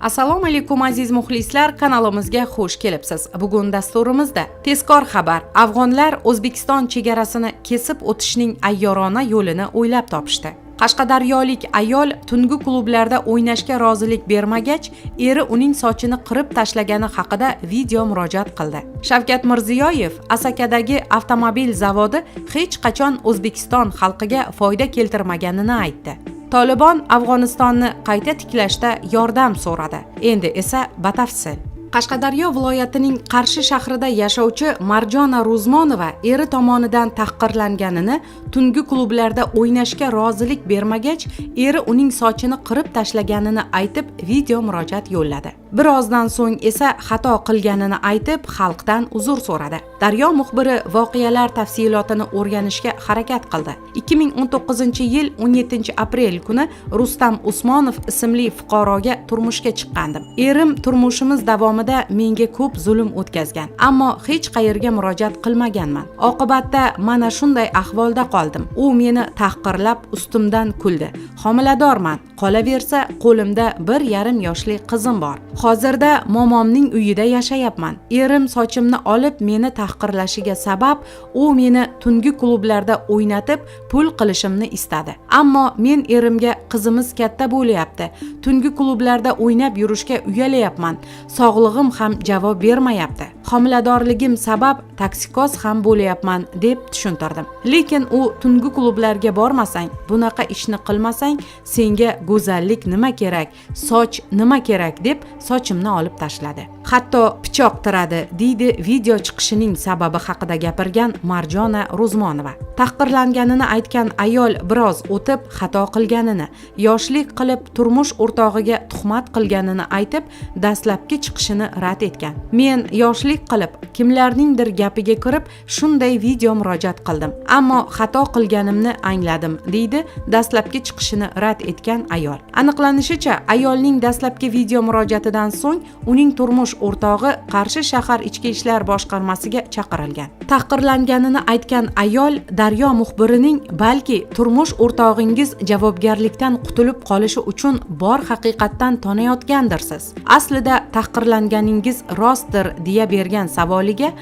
Assalomu alaykum aziz muxlislar, kanalimizga xush kelibsiz. Bugun dasturimizda tezkor xabar. Afg'onlar O'zbekiston chegarasini kesib o'tishning ayyorona yo'lini o'ylab topishdi. Qashqadaryolik ayol tungi klublarda o'ynashga rozilik bermagach, eri uning sochini qirib tashlagani haqida video murojaat qildi. Shavkat Mirziyoyev Asakadagi avtomobil zavodi hech qachon O'zbekiston xalqiga foyda keltirmaganini aytdi. Tolibon Afg'onistonni qayta tiklashda yordam so'radi. Endi esa batafsil. Qashqadaryo viloyatining Qarshi shahrida yashovchi Marjona Rozmonova eri tomonidan tahqirlanganini, tungi klublarda o'ynashga rozilik bermagach, eri uning sochini qirib tashlaganini aytib video murojaat yo'lladi. Birozdan so'ng esa xato qilganini aytib xalqdan uzr so'radi. Daryo muxbiri voqealar tafsilotini o'rganishga harakat qildi. 2019-yil 17-aprel kuni Rustam Usmonov ismli fuqaroga turmushga chiqqandim. Erim turmushimiz davomida menga ko'p zulm o'tkazgan, ammo hech qayerga murojaat qilmaganman. Oqibatda mana shunday ahvolda qoldim. U meni tahqirlab ustimdan kuldi. Homiladorman. Qolaversa, qo'limda 1,5 yoshli qizim bor. Hozirda momomning uyida yashayapman. Erim sochimni olib meni tahqirlashiga sabab u meni tungi klublarda o'ynatib pul qilishimni istadi. Ammo men erimga qizimiz katta bo'layapti. Tungi klublarda o'ynab yurishga uyalayapman. Sog'lig'im ham javob bermayapti. Homiladorligim sabab toksikoz ham bo'layapman deb tushuntirdim. Lekin u tungi klublarga bormasang, bunaqa ishni qilmasang, senga go'zallik nima kerak, soch nima kerak deb sochimni olib tashladi. Hatto pichoq tiradi, deydi video chiqishining sababi haqida gapirgan Marjona Rozmonova. Tahqirlanganini aytgan ayol biroz o'tib xato qilganini, yoshlik qilib turmush o'rtog'iga tuhmat qilganini aytib, dastlabki chiqishini rad etgan. Men yoshlik qilib kimlarningdir gapiga kirib shunday video murojaat qildim, ammo xato qilganimni angladim, deydi dastlabki chiqishini rad etgan ayol. Aniqlanishicha, ayolning dastlabki video murojaatidan so'ng uning turmush o'rtog'i Qarshi shahar ichki ishlar boshqarmasiga chaqirilgan. Tahqirlanganini aytgan ayol Daryo muxbirining balki turmush o'rtog'ingiz javobgarlikdan qutulib qolishi uchun bor haqiqatdan tonayotgandirsiz. Aslida tahqirlanganingiz rostdir deya bergan savoliga,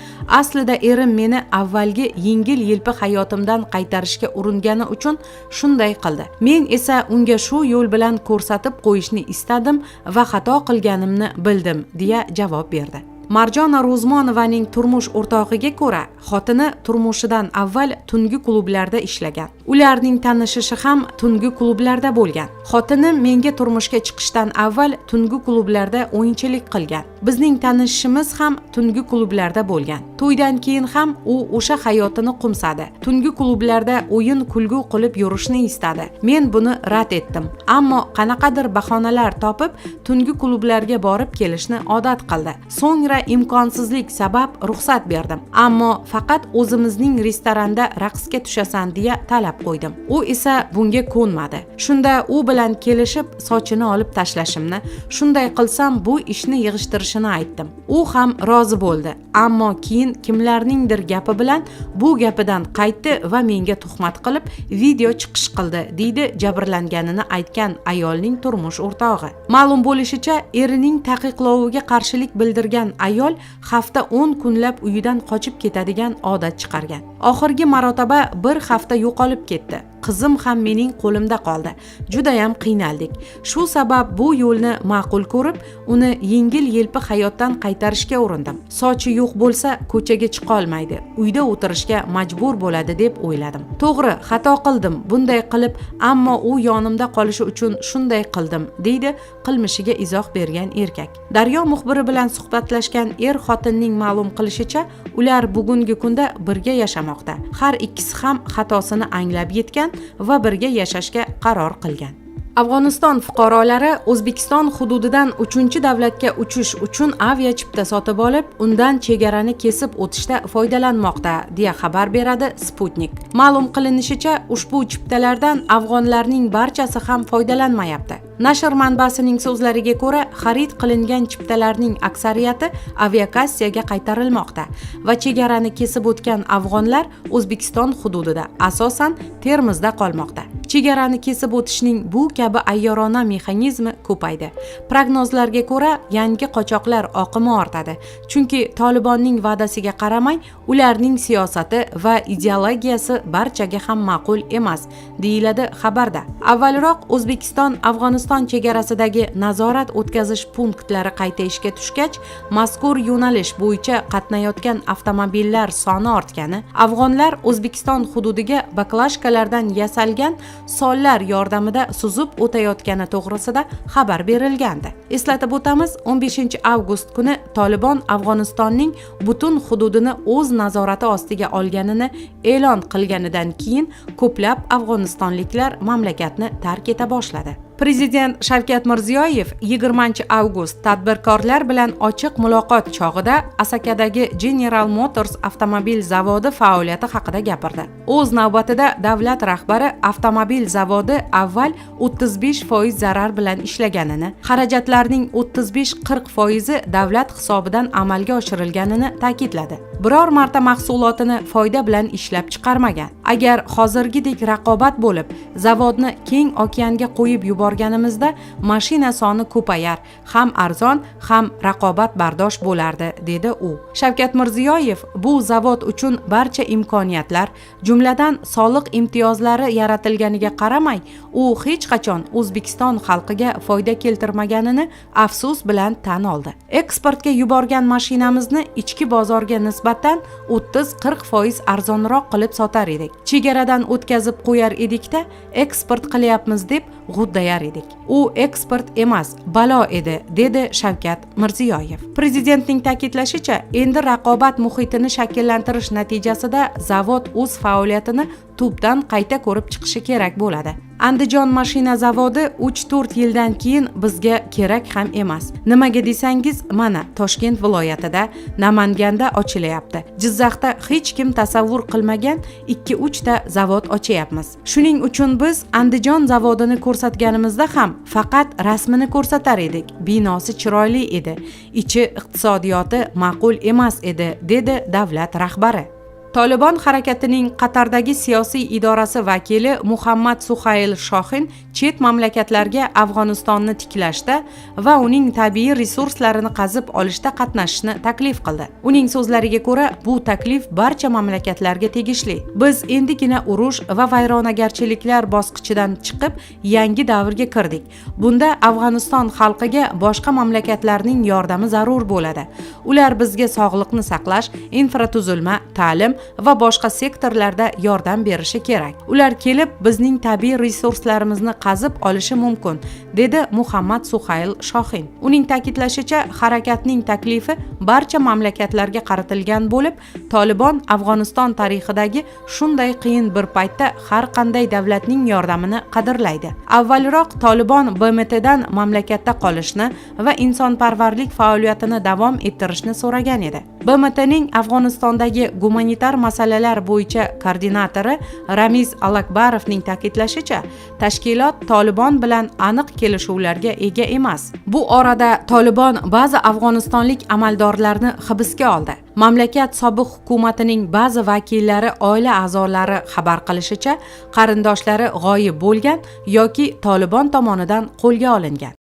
aslida erim meni avvalgi yengil-yelpi hayotimdan qaytarishga uringani uchun shunday qildi. Men esa unga shu yo'l bilan ko'rsatib qo'yishni istadim va xato qilganimni bildim, deya javob berdi. Marjona Rozmonovaning turmush o'rtog'iga ko'ra, xotini turmushidan avval tungi klublarda ishlagan. Ularning tanishishi ham tungi klublarda bo'lgan. Xotini menga turmushga chiqishdan avval tungi klublarda o'yinchilik qilgan. Bizning tanishishimiz ham tungi klublarda bo'lgan. To'ydan keyin ham u o'sha hayotini qumsadi. Tungi klublarda o'yin kulgu qilib yurishni istadi. Men buni rad etdim. Ammo qanaqadir bahonalar topib, tungi klublarga borib kelishni odat qildi. So'ngra imkonsizlik sabab ruxsat berdim. Ammo faqat o'zimizning restoranda raqsga tushasan deya talab qo'ydim. U esa bunga ko'nmadi. Shunda u bilan kelishib sochini olib tashlashimni, shunday qilsam bu ishni yig'ishtirishini aytdim. U ham rozi bo'ldi. Ammo keyin kimlarningdir gapi bilan bu gapidan qaytdi va menga tuhmat qilib video chiqish qildi, deydi jabrlanganini aytgan ayolning turmush o'rtog'i. Ma'lum bo'lishicha, erining taqiqloviga qarshilik bildirgan ayol hafta 10 kunlab uyidan qochib ketadigan odat chiqargan. Oxirgi marotaba bir hafta yo'qolib ketdi. Qizim ham mening qo'limda qoldi. Juda ham qiynaldik. Shu sabab bu yo'lni ma'qul ko'rib, uni yengil-yelpi hayotdan qaytarishga urindim. Sochi yo'q bo'lsa, ko'chaga chiqa olmaydi. Uyda o'tirishga majbur bo'ladi deb o'yladim. To'g'ri, xato qildim bunday qilib, ammo u yonimda qolishi uchun shunday qildim, deydi qilmishiga izoh bergan erkak. Daryo muxbiri bilan suhbatlashgan xotinning ma'lum qilishicha, ular bugungi kunda birga yashamoqda. Har ikkisi ham xatosini anglab yetgan va birga yashashga qaror qilgan. Afg'oniston fuqarolari O'zbekiston hududidan 3-davlatga uchish uchun avia chipta sotib olib, undan chegarani kesib o'tishda foydalanmoqda, deya xabar beradi Sputnik. Ma'lum qilinishicha, ushbu chiptalardan afg'onlarning barchasi ham foydalanmayapti. Nashr manbasining so'zlariga ko'ra, xarid qilingan chiptalarning aksariyati aviakassiyaga qaytarilmoqda va chegarani kesib o'tgan afg'onlar O'zbekiston hududida, asosan Termizda qolmoqda. Chegarani kesib o'tishning bu kabi ayyorona mexanizmi ko'paydi. Prognozlarga ko'ra, yangi qochoqlar oqimi ortadi, chunki Tolibonning va'dasiga qaramay, ularning siyosati va ideologiyasi barchaga ham ma'qul emas, deyiladi xabarda. Avvalroq O'zbekiston Afg'oniston chegarasidagi nazorat o'tkazish punktlari qayta ishga tushgach, mazkur yo'nalish bo'yicha qatnayotgan avtomobillar soni ortgani, afg'onlar O'zbekiston hududiga baklashkalardan yasalgan sollar yordamida suzib o'tayotgani to'g'risida xabar berilgandi. Eslatib o'tamiz, 15-avgust kuni Tolibon Afg'onistonning butun hududini o'z nazorati ostiga olganini e'lon qilganidan keyin ko'plab afg'onistonliklar mamlakatni tark eta boshladi. Prezident Shavkat Mirziyoyev 20-avgust tadbirkorlar bilan ochiq muloqot chog'ida Asakadagi General Motors avtomobil zavodi faoliyati haqida gapirdi. O'z navbatida davlat rahbari avtomobil zavodi avval 35% zarar bilan ishlaganini, xarajatlarning 35-40% davlat hisobidan amalga oshirilganini ta'kidladi. Biror marta mahsulotini foyda bilan ishlab chiqarmagan. Agar hozirgidek raqobat bo'lib, zavodni keng okeanga qo'yib yuborganimizda mashina soni ko'payar, ham arzon, ham raqobat bardosh bo'lardi, dedi u. Shavkat Mirziyoyev bu zavod uchun barcha imkoniyatlar, jumladan soliq imtiyozlari yaratilganiga qaramay, u hech qachon O'zbekiston xalqiga foyda keltirmaganini afsus bilan tan oldi. Eksportga yuborgan mashinamizni ichki bozorga nisbatan 30-40% arzonroq qilib sotar edik. Chegaradan o'tkazib qo'yar edikda, eksport qilyapmiz deb g'uddayar edik. U eksport emas, balo edi, dedi Shavkat Mirziyoyev. Prezidentning ta'kidlashicha, endi raqobat muhitini shakllantirish natijasida zavod o'z faoliyatini tubdan qayta ko'rib chiqishi kerak bo'ladi. Andijon mashina zavodi 3-4 yildan keyin bizga kerak ham emas. Nimaga desangiz, mana Toshkent viloyatida, Namanganda ochilyapti. Jizzaxda hech kim tasavvur qilmagan 2-3 ta zavod ochyapmiz. Shuning uchun biz Andijon zavodini ko'rsatganimizda ham faqat rasmini ko'rsatar edik. Binosi chiroyli edi, ichi iqtisodiyoti ma'qul emas edi, dedi davlat rahbari. Tolibon harakatining Qatardagi siyosiy idorasi vakili Muhammad Suhayl Shohin chet mamlakatlarga Afg'onistonni tiklashda va uning tabiiy resurslarini qazib olishda qatnashishni taklif qildi. Uning so'zlariga ko'ra, bu taklif barcha mamlakatlarga tegishli. Biz endigina urush va vayronagarchiliklar bosqichidan chiqib, yangi davrga kirdik. Bunda Afg'oniston xalqiga boshqa mamlakatlarning yordami zarur bo'ladi. Ular bizga sog'liqni saqlash, infratuzilma, ta'lim va boshqa sektorlarda yordam berishi kerak. Ular kelib bizning tabiiy resurslarimizni qazib olishi mumkin, dedi Muhammad Suhayl Shohin. Uning ta'kidlashicha, harakatning taklifi barcha mamlakatlarga qaratilgan bo'lib, Tolibon Afg'oniston tarixidagi shunday qiyin bir paytda har qanday davlatning yordamini qadrlaydi. Avvalroq Tolibon BMTdan mamlakatda qolishni va insonparvarlik faoliyatini davom ettirishni so'ragan edi. BMTning Afg'onistondagi gumanitar masalalar bo'yicha koordinatori Ramiz Alakbarovning ta'kidlashicha, tashkilot Tolibon bilan aniq kelishuvlarga ega emas. Bu orada Tolibon ba'zi afg'onistonlik amaldorlarni hibsga oldi. Mamlakat sobiq hukumatining ba'zi vakillari oila a'zolari xabar qilishicha, qarindoshlari g'oyib bo'lgan yoki Tolibon tomonidan qo'lga olingan.